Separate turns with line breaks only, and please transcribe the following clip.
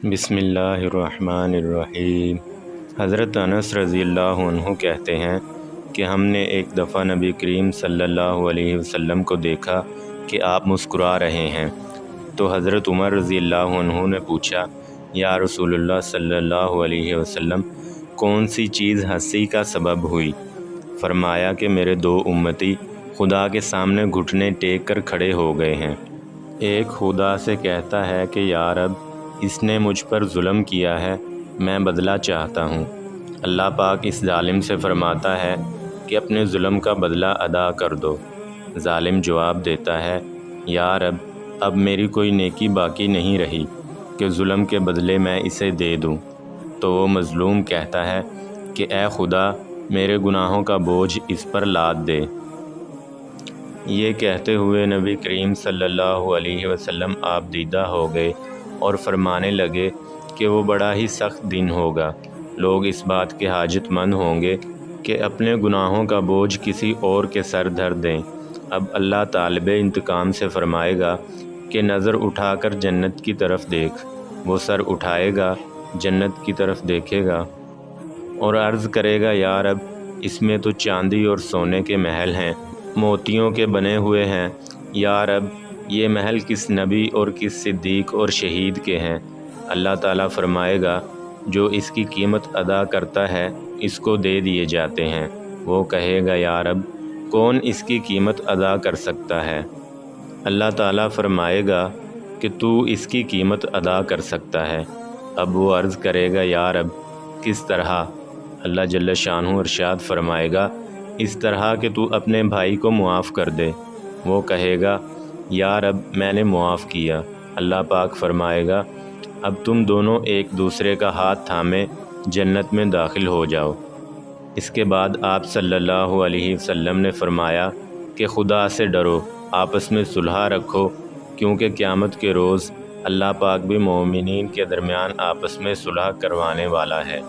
بسم اللہ الرحمن الرحیم۔ حضرت انس رضی اللہ عنہ کہتے ہیں کہ ہم نے ایک دفعہ نبی کریم صلی اللہ علیہ وسلم کو دیکھا کہ آپ مسکرا رہے ہیں، تو حضرت عمر رضی اللہ عنہ نے پوچھا، یا رسول اللہ صلی اللہ علیہ وسلم، کون سی چیز ہنسی کا سبب ہوئی؟ فرمایا کہ میرے دو امتی خدا کے سامنے گھٹنے ٹیک کر کھڑے ہو گئے ہیں۔ ایک خدا سے کہتا ہے کہ یا رب، اس نے مجھ پر ظلم کیا ہے، میں بدلہ چاہتا ہوں۔ اللہ پاک اس ظالم سے فرماتا ہے کہ اپنے ظلم کا بدلہ ادا کر دو۔ ظالم جواب دیتا ہے، یا رب، اب میری کوئی نیکی باقی نہیں رہی کہ ظلم کے بدلے میں اسے دے دوں۔ تو وہ مظلوم کہتا ہے کہ اے خدا، میرے گناہوں کا بوجھ اس پر لاد دے۔ یہ کہتے ہوئے نبی کریم صلی اللہ علیہ وسلم آپ دیدہ ہو گئے اور فرمانے لگے کہ وہ بڑا ہی سخت دن ہوگا۔ لوگ اس بات کے حاجت مند ہوں گے کہ اپنے گناہوں کا بوجھ کسی اور کے سر دھر دیں۔ اب اللہ طالب انتقام سے فرمائے گا کہ نظر اٹھا کر جنت کی طرف دیکھ۔ وہ سر اٹھائے گا، جنت کی طرف دیکھے گا اور عرض کرے گا، یا رب، اس میں تو چاندی اور سونے کے محل ہیں، موتیوں کے بنے ہوئے ہیں۔ یا رب، یہ محل کس نبی اور کس صدیق اور شہید کے ہیں؟ اللہ تعالیٰ فرمائے گا، جو اس کی قیمت ادا کرتا ہے اس کو دے دیے جاتے ہیں۔ وہ کہے گا، یا رب، کون اس کی قیمت ادا کر سکتا ہے؟ اللہ تعالیٰ فرمائے گا کہ تو اس کی قیمت ادا کر سکتا ہے۔ اب وہ عرض کرے گا، یا رب، کس طرح؟ اللہ جل شانہ ارشاد فرمائے گا، اس طرح کہ تو اپنے بھائی کو معاف کر دے۔ وہ کہے گا، یا رب، میں نے معاف کیا۔ اللہ پاک فرمائے گا، اب تم دونوں ایک دوسرے کا ہاتھ تھامے جنت میں داخل ہو جاؤ۔ اس کے بعد آپ صلی اللہ علیہ وسلم نے فرمایا کہ خدا سے ڈرو، آپس میں صلح رکھو، کیونکہ قیامت کے روز اللہ پاک بھی مومنین کے درمیان آپس میں صلح کروانے والا ہے۔